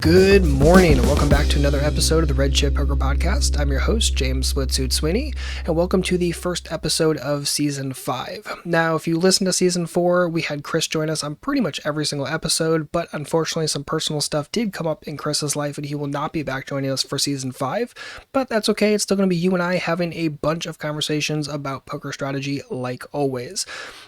Good morning and welcome back to another episode of the Red Chip Poker Podcast. I'm your host, James SplitSuit Sweeney, and welcome to the first episode of Season 5. Now, if you listen to Season 4, we had Chris join us on pretty much every single episode, but unfortunately some personal stuff did come up in Chris's life and he will not be back joining us for Season 5, but that's okay. It's still going to be you and I having a bunch of conversations about poker strategy like always.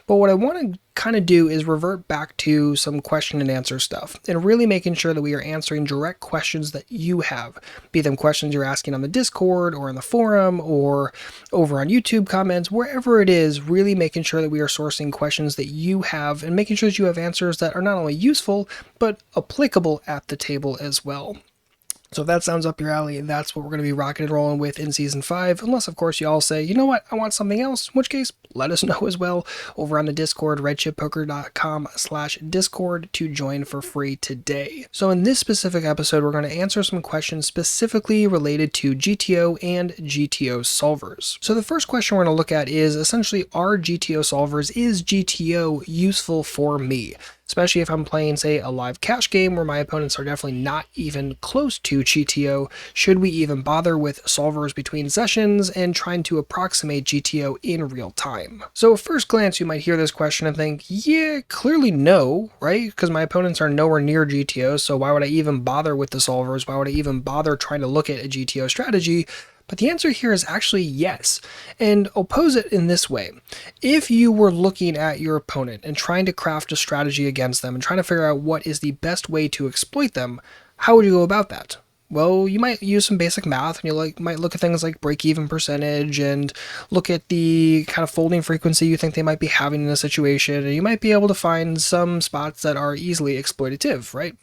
But what I want to kind of do is revert back to some question and answer stuff and really making sure that we are answering direct questions that you have, be them questions you're asking on the Discord or in the forum or over on YouTube comments, wherever it is, really making sure that we are sourcing questions that you have and making sure that you have answers that are not only useful, but applicable at the table as well. So if that sounds up your alley, that's what we're going to be rocking and rolling with in Season 5, unless of course you all say, you know what, I want something else, in which case, let us know as well over on the Discord, redchippoker.com/discord to join for free today. So in this specific episode, we're going to answer some questions specifically related to GTO and GTO solvers. So the first question we're going to look at is essentially, are GTO solvers, is GTO useful for me? Especially if I'm playing, say, a live cash game where my opponents are definitely not even close to GTO. Should we even bother with solvers between sessions and trying to approximate GTO in real time? So at first glance, you might hear this question and think, yeah, clearly no, right? Because my opponents are nowhere near GTO, so why would I even bother with the solvers? Why would I even bother trying to look at a GTO strategy? But the answer here is actually yes, and I'll pose it in this way. If you were looking at your opponent and trying to craft a strategy against them and trying to figure out what is the best way to exploit them, how would you go about that? Well, you might use some basic math, and you might look at things like break-even percentage and look at the kind of folding frequency you think they might be having in a situation, and you might be able to find some spots that are easily exploitative, right?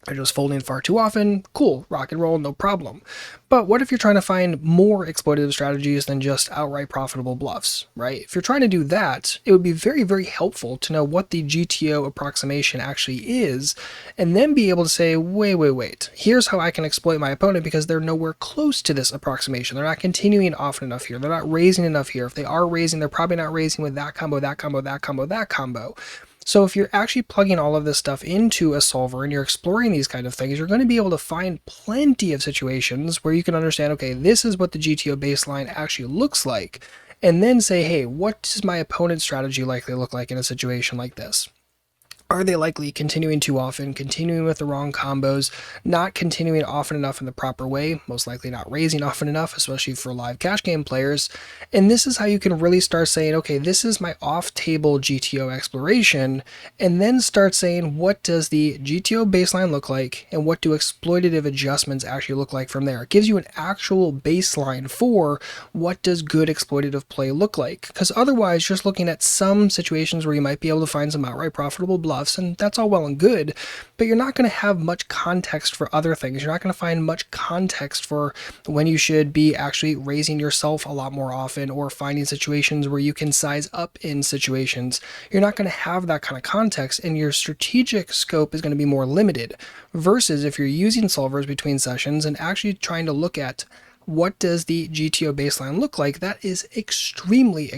They're just folding far too often, cool, rock and roll, no problem. But what if you're trying to find more exploitative strategies than just outright profitable bluffs, right? If you're trying to do that, it would be very, very helpful to know what the GTO approximation actually is, and then be able to say, wait, here's how I can exploit my opponent because they're nowhere close to this approximation. They're not continuing often enough here. They're not raising enough here. If they are raising, they're probably not raising with that combo, that combo, that combo, that combo. So if you're actually plugging all of this stuff into a solver and you're exploring these kind of things, you're going to be able to find plenty of situations where you can understand, okay, this is what the GTO baseline actually looks like, and then say, hey, what does my opponent's strategy likely look like in a situation like this? Are they likely continuing too often, continuing with the wrong combos, not continuing often enough in the proper way, most likely not raising often enough, especially for live cash game players? And this is how you can really start saying, okay, this is my off-table GTO exploration, and then start saying, what does the GTO baseline look like, and what do exploitative adjustments actually look like from there? It gives you an actual baseline for what does good exploitative play look like, because otherwise, just looking at some situations where you might be able to find some outright profitable bluffs, and that's all well and good, but you're not going to have much context for other things. You're not going to find much context for when you should be actually raising yourself a lot more often or finding situations where you can size up in situations. You're not going to have that kind of context, and your strategic scope is going to be more limited versus if you're using solvers between sessions and actually trying to look at what does the GTO baseline look like. That is extremely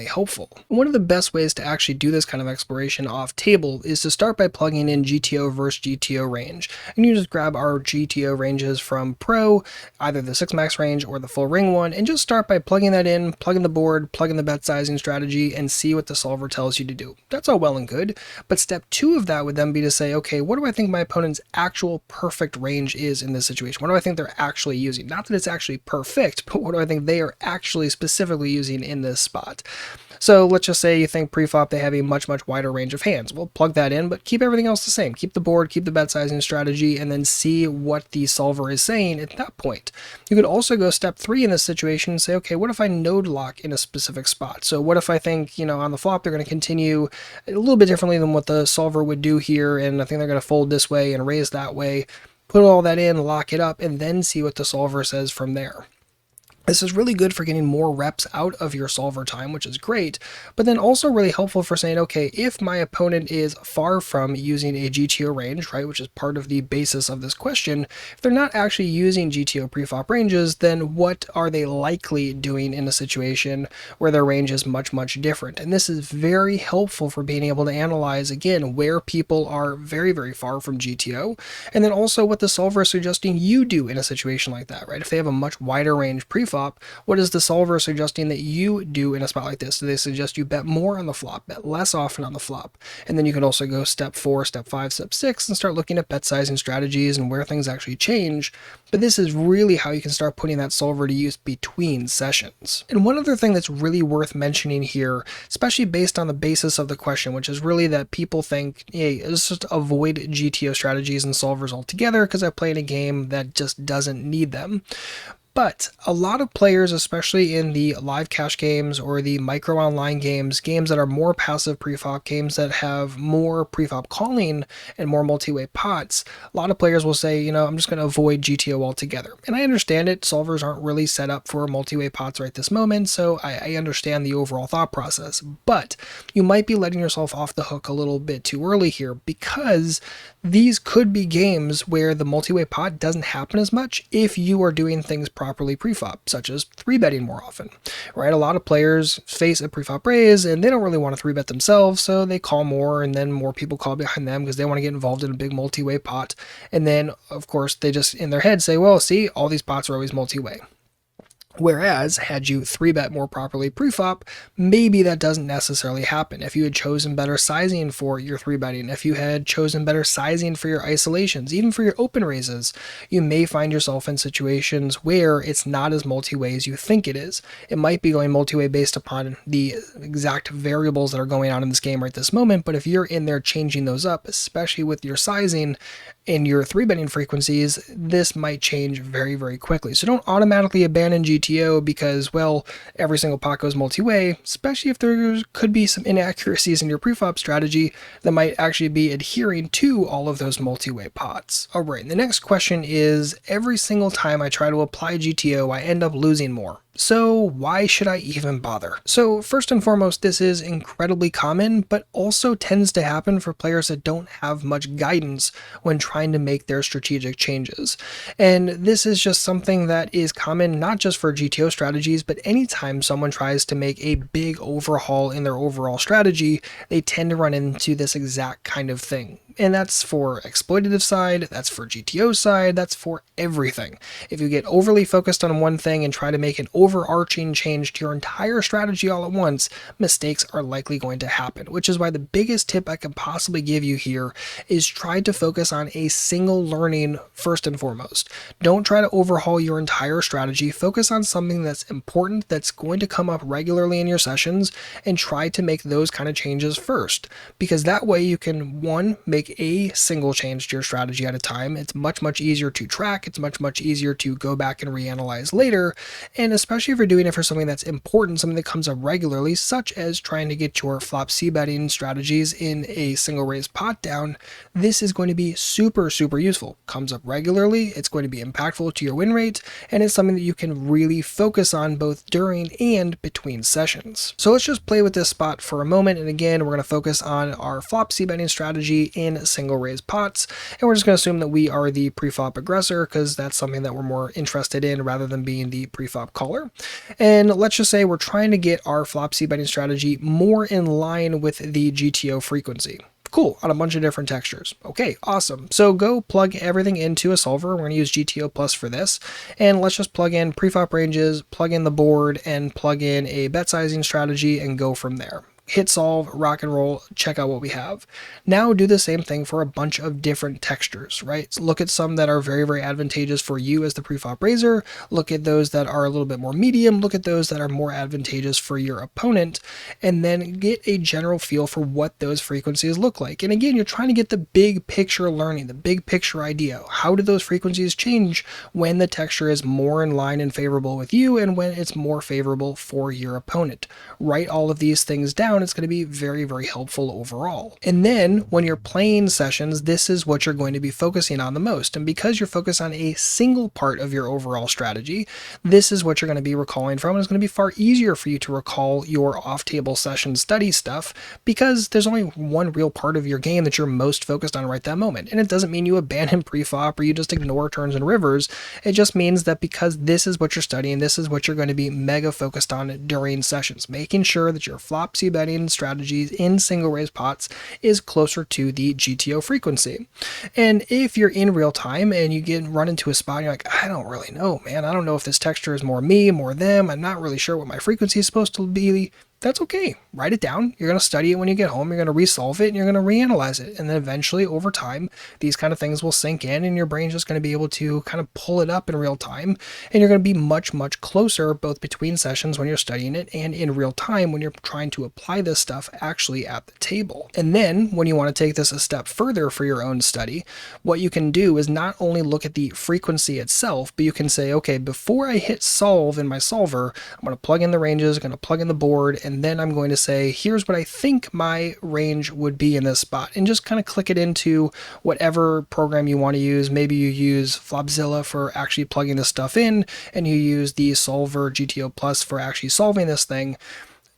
helpful. One of the best ways to actually do this kind of exploration off table is to start by plugging in GTO versus GTO range. And you just grab our GTO ranges from Pro, either the 6 max range or the full ring one, and just start by plugging that in, plugging the board, plugging the bet sizing strategy, and see what the solver tells you to do. That's all well and good, but step 2 of that would then be to say, okay, what do I think my opponent's actual perfect range is in this situation? What do I think they're actually using? Not that it's actually perfect, but what do I think they are actually specifically using in this spot? So let's just say you think pre-flop they have a much wider range of hands. We'll plug that in, but keep everything else the same. Keep the board, keep the bet sizing strategy, and then see what the solver is saying at that point. You could also go step 3 in this situation and say, okay, what if I node lock in a specific spot? So what if I think, on the flop they're going to continue a little bit differently than what the solver would do here, and I think they're going to fold this way and raise that way. Put all that in, lock it up, and then see what the solver says from there. This is really good for getting more reps out of your solver time, which is great, but then also really helpful for saying, okay, if my opponent is far from using a GTO range, right, which is part of the basis of this question, if they're not actually using GTO preflop ranges, then what are they likely doing in a situation where their range is much, much different? And this is very helpful for being able to analyze, again, where people are very, very far from GTO, and then also what the solver is suggesting you do in a situation like that, right? If they have a much wider range preflop, what is the solver suggesting that you do in a spot like this? Do they suggest you bet more on the flop, bet less often on the flop? And then you can also go step 4, step 5, step 6 and start looking at bet sizing strategies and where things actually change. But this is really how you can start putting that solver to use between sessions. And one other thing that's really worth mentioning here, especially based on the basis of the question, which is really that people think, hey, let's just avoid GTO strategies and solvers altogether because I played a game that just doesn't need them. But a lot of players, especially in the live cash games or the micro online games, games that are more passive preflop, games that have more preflop calling and more multi-way pots, a lot of players will say, you know, I'm just going to avoid GTO altogether. And I understand it. Solvers aren't really set up for multi-way pots right this moment, so I understand the overall thought process. But you might be letting yourself off the hook a little bit too early here, because these could be games where the multi-way pot doesn't happen as much if you are doing things properly preflop, such as 3-betting more often, right? A lot of players face a preflop raise and they don't really want to 3-bet themselves, so they call more and then more people call behind them because they want to get involved in a big multi-way pot. And then, of course, they just in their head say, well, see, all these pots are always multi-way. Whereas, had you 3-bet more properly preflop, maybe that doesn't necessarily happen. If you had chosen better sizing for your 3-betting, if you had chosen better sizing for your isolations, even for your open raises, you may find yourself in situations where it's not as multi-way as you think it is. It might be going multi-way based upon the exact variables that are going on in this game right this moment, but if you're in there changing those up, especially with your sizing and your 3-betting frequencies, this might change very, very quickly. So don't automatically abandon GTO because, well, every single pot goes multi-way, especially if there could be some inaccuracies in your preflop strategy that might actually be adhering to all of those multi-way pots. All right, the next question is, every single time I try to apply GTO, I end up losing more. So why should I even bother? So first and foremost, this is incredibly common, but also tends to happen for players that don't have much guidance when trying to make their strategic changes. And this is just something that is common not just for GTO strategies, but anytime someone tries to make a big overhaul in their overall strategy, they tend to run into this exact kind of thing. And that's for exploitative side, that's for GTO side, that's for everything. If you get overly focused on one thing and try to make an overarching change to your entire strategy all at once, mistakes are likely going to happen, which is why the biggest tip I can possibly give you here is try to focus on a single learning first and foremost. Don't try to overhaul your entire strategy. Focus on something that's important, that's going to come up regularly in your sessions, and try to make those kind of changes first, because that way you can, one, make a single change to your strategy at a time. It's much, much easier to track. It's much, much easier to go back and reanalyze later. And especially if you're doing it for something that's important, something that comes up regularly, such as trying to get your flop c-betting strategies in a single raise pot down, this is going to be super, super useful. Comes up regularly, it's going to be impactful to your win rate, and it's something that you can really focus on both during and between sessions. So let's just play with this spot for a moment, and again, we're going to focus on our flop c-betting strategy in single raise pots, and we're just going to assume that we are the preflop aggressor because that's something that we're more interested in rather than being the preflop caller. And let's just say we're trying to get our flop c-betting strategy more in line with the GTO frequency. Cool, on a bunch of different textures. Okay, awesome. So go plug everything into a solver. We're going to use GTO plus for this. And let's just plug in preflop ranges, plug in the board, and plug in a bet sizing strategy and go from there. Hit solve, rock and roll, check out what we have. Now do the same thing for a bunch of different textures, right? So look at some that are very, very advantageous for you as the preflop raiser. Look at those that are a little bit more medium. Look at those that are more advantageous for your opponent, and then get a general feel for what those frequencies look like. And again, you're trying to get the big picture learning, the big picture idea. How do those frequencies change when the texture is more in line and favorable with you and when it's more favorable for your opponent? Write all of these things down and it's going to be very, very helpful overall. And then when you're playing sessions, this is what you're going to be focusing on the most. And because you're focused on a single part of your overall strategy, this is what you're going to be recalling from. And it's going to be far easier for you to recall your off-table session study stuff because there's only one real part of your game that you're most focused on right that moment. And it doesn't mean you abandon pre-flop or you just ignore turns and rivers. It just means that because this is what you're studying, this is what you're going to be mega focused on during sessions, making sure that your flop c-betting strategies in single raise pots is closer to the GTO frequency. And if you're in real time and you run into a spot and you're like, I don't really know, man, I don't know if this texture is more me, more them, I'm not really sure what my frequency is supposed to be, that's okay. Write it down. You're going to study it when you get home. You're going to resolve it and you're going to reanalyze it. And then eventually over time, these kind of things will sink in and your brain's just going to be able to kind of pull it up in real time. And you're going to be much, much closer both between sessions when you're studying it and in real time when you're trying to apply this stuff actually at the table. And then when you want to take this a step further for your own study, what you can do is not only look at the frequency itself, but you can say, okay, before I hit solve in my solver, I'm going to plug in the ranges, I'm going to plug in the board, and then I'm going to say, here's what I think my range would be in this spot, and just kind of click it into whatever program you want to use. Maybe you use Flopzilla for actually plugging this stuff in, and you use the Solver GTO Plus for actually solving this thing.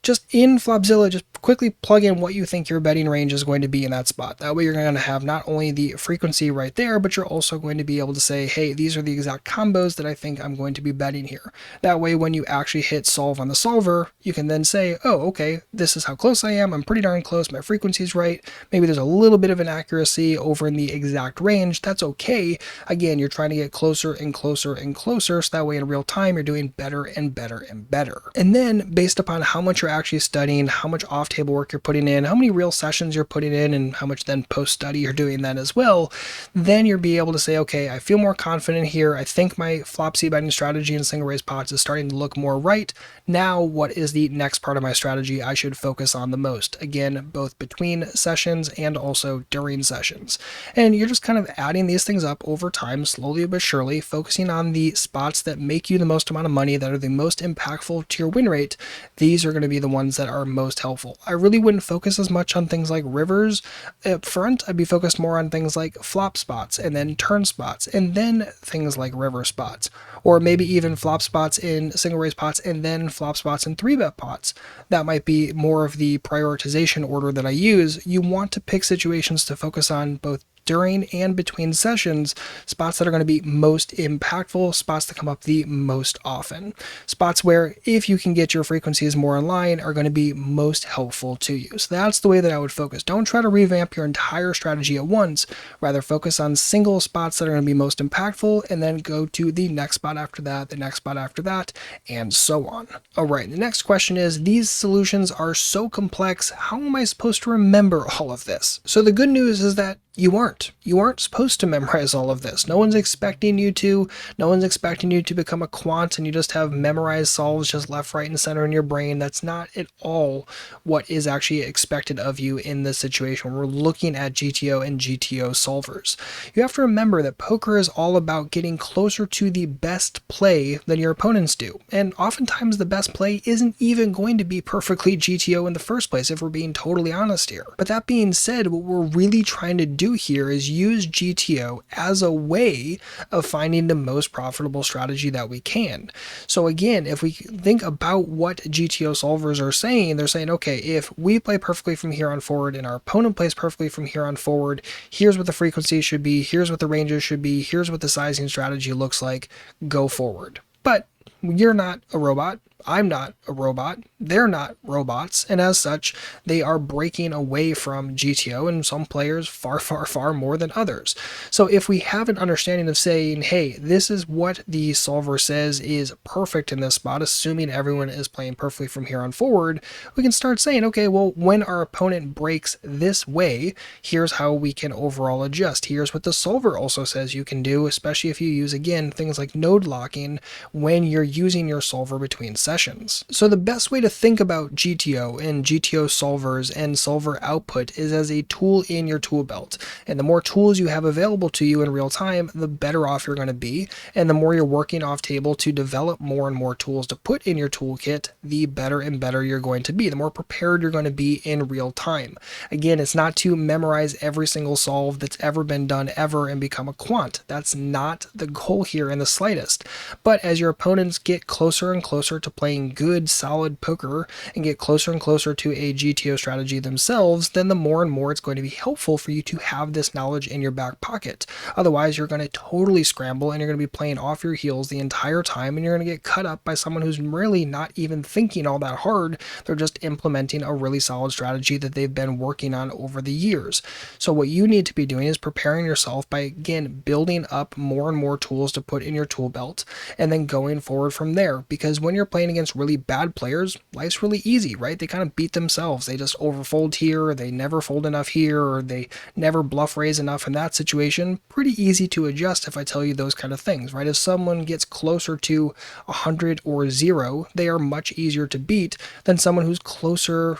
Just in Flopzilla, just quickly plug in what you think your betting range is going to be in that spot. That way you're going to have not only the frequency right there, but you're also going to be able to say, hey, these are the exact combos that I think I'm going to be betting here. That way when you actually hit solve on the solver, you can then say, oh, okay, this is how close I am. I'm pretty darn close. My frequency's right. Maybe there's a little bit of inaccuracy over in the exact range. That's okay. Again, you're trying to get closer and closer and closer. So that way in real time, you're doing better and better and better. And then based upon how much you're actually studying, how much off-table work you're putting in, how many real sessions you're putting in, and how much then post-study you're doing that as well, then you'll be able to say, okay, I feel more confident here. I think my flop c-betting strategy in single raise pots is starting to look more right. Now, what is the next part of my strategy I should focus on the most? Again, both between sessions and also during sessions. And you're just kind of adding these things up over time, slowly but surely, focusing on the spots that make you the most amount of money, that are the most impactful to your win rate. These are going to be the ones that are most helpful. I really wouldn't focus as much on things like rivers up front. I'd be focused more on things like flop spots and then turn spots and then things like river spots, or maybe even flop spots in single raise pots and then flop spots in 3-bet pots. That might be more of the prioritization order that I use. You want to pick situations to focus on both during and between sessions, spots that are going to be most impactful, spots that come up the most often, spots where if you can get your frequencies more in line are going to be most helpful to you. So that's the way that I would focus. Don't try to revamp your entire strategy at once, rather focus on single spots that are going to be most impactful and then go to the next spot after that, the next spot after that, and so on. All right, the next question is, these solutions are so complex, how am I supposed to remember all of this? So the good news is that you aren't. You aren't supposed to memorize all of this. No one's expecting you to. No one's expecting you to become a quant and you just have memorized solves just left, right, and center in your brain. That's not at all what is actually expected of you in this situation when we're looking at GTO and GTO solvers. You have to remember that poker is all about getting closer to the best play than your opponents do. And oftentimes the best play isn't even going to be perfectly GTO in the first place, if we're being totally honest here. But that being said, what we're really trying to do here is use GTO as a way of finding the most profitable strategy that we can. So again, if we think about what GTO solvers are saying, they're saying, okay, if we play perfectly from here on forward and our opponent plays perfectly from here on forward, here's what the frequency should be, here's what the ranges should be, here's what the sizing strategy looks like, go forward. But you're not a robot. I'm not a robot. They're not robots. And as such, they are breaking away from GTO, and some players far, far, far more than others. So if we have an understanding of saying, hey, this is what the solver says is perfect in this spot, assuming everyone is playing perfectly from here on forward, we can start saying, okay, well, when our opponent breaks this way, here's how we can overall adjust. Here's what the solver also says you can do, especially if you use, again, things like node locking when you're using your solver between sessions. sessions. So the best way to think about GTO and GTO solvers and solver output is as a tool in your tool belt. And the more tools you have available to you in real time, the better off you're going to be. And the more you're working off table to develop more and more tools to put in your toolkit, the better and better you're going to be, the more prepared you're going to be in real time. Again, it's not to memorize every single solve that's ever been done ever and become a quant. That's not the goal here in the slightest. But as your opponents get closer and closer to playing good, solid poker and get closer and closer to a GTO strategy themselves, then the more and more it's going to be helpful for you to have this knowledge in your back pocket. Otherwise, you're going to totally scramble and you're going to be playing off your heels the entire time, and you're going to get cut up by someone who's really not even thinking all that hard. They're just implementing a really solid strategy that they've been working on over the years. So what you need to be doing is preparing yourself by, again, building up more and more tools to put in your tool belt and then going forward from there. Because when you're playing against really bad players, life's really easy, right? They kind of beat themselves. They just overfold here, or they never fold enough here, or they never bluff raise enough in that situation. Pretty easy to adjust if I tell you those kind of things, right? If someone gets closer to 100 or 0, they are much easier to beat than someone who's closer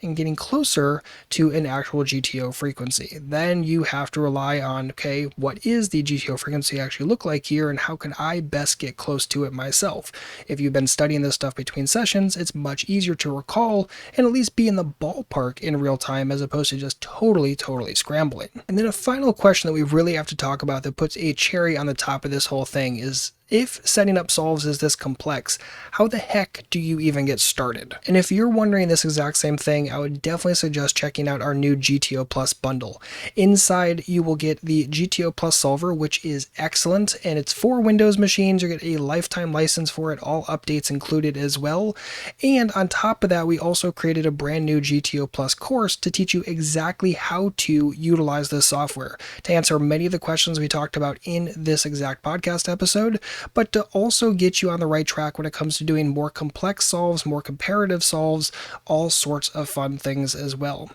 and getting closer to an actual GTO frequency. Then you have to rely on, okay, what is the GTO frequency actually look like here, and how can I best get close to it myself? If you've been studying this stuff between sessions, it's much easier to recall and at least be in the ballpark in real time as opposed to just totally scrambling. And then a final question that we really have to talk about that puts a cherry on the top of this whole thing is, if setting up solves is this complex, how the heck do you even get started? And if you're wondering this exact same thing, I would definitely suggest checking out our new GTO Plus bundle. Inside, you will get the GTO Plus solver, which is excellent, and it's for Windows machines. You get a lifetime license for it, all updates included as well. And on top of that, we also created a brand new GTO Plus course to teach you exactly how to utilize this software, to answer many of the questions we talked about in this exact podcast episode, but to also get you on the right track when it comes to doing more complex solves, more comparative solves, all sorts of fun things as well.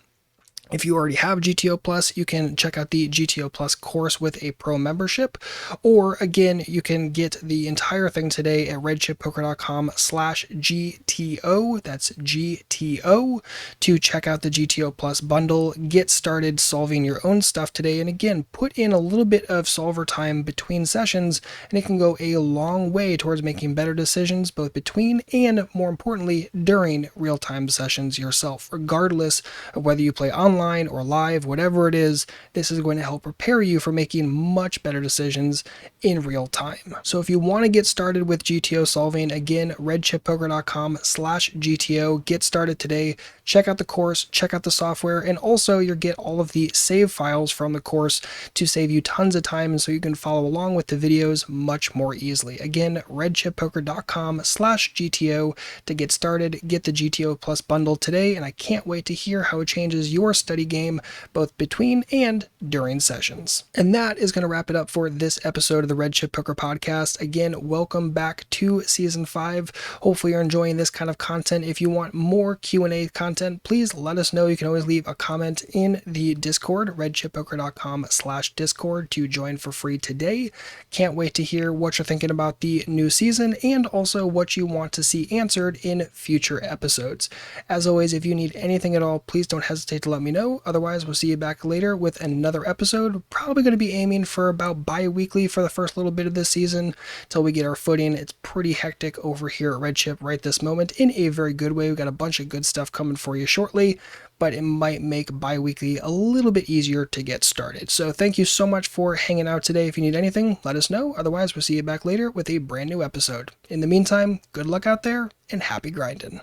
If you already have GTO Plus, you can check out the GTO Plus course with a pro membership, or again, you can get the entire thing today at redchippoker.com/GTO, that's GTO, to check out the GTO Plus bundle, get started solving your own stuff today, and again, put in a little bit of solver time between sessions, and it can go a long way towards making better decisions, both between and, more importantly, during real-time sessions yourself, regardless of whether you play online or live, whatever it is. This is going to help prepare you for making much better decisions in real time. So if you want to get started with GTO solving, again, redchippoker.com/GTO, get started today. Check out the course, check out the software, and also you'll get all of the save files from the course to save you tons of time so you can follow along with the videos much more easily. Again, redchippoker.com/GTO to get started. Get the GTO Plus bundle today, and I can't wait to hear how it changes your study game both between and during sessions. And that is going to wrap it up for this episode of the Red Chip Poker Podcast. Again, welcome back to Season 5. Hopefully you're enjoying this kind of content. If you want more Q&A content, please let us know. You can always leave a comment in the Discord, redchippoker.com/Discord, to join for free today. Can't wait to hear what you're thinking about the new season and also what you want to see answered in future episodes. As always, if you need anything at all, please don't hesitate to let me know. Otherwise, we'll see you back later with another episode. Probably going to be aiming for about bi-weekly for the first little bit of this season until we get our footing. It's pretty hectic over here at Red Chip right this moment in a very good way. We've got a bunch of good stuff coming for you shortly, but it might make bi-weekly a little bit easier to get started. So thank you so much for hanging out today. If you need anything, let us know. Otherwise, we'll see you back later with a brand new episode. In the meantime, good luck out there and happy grinding.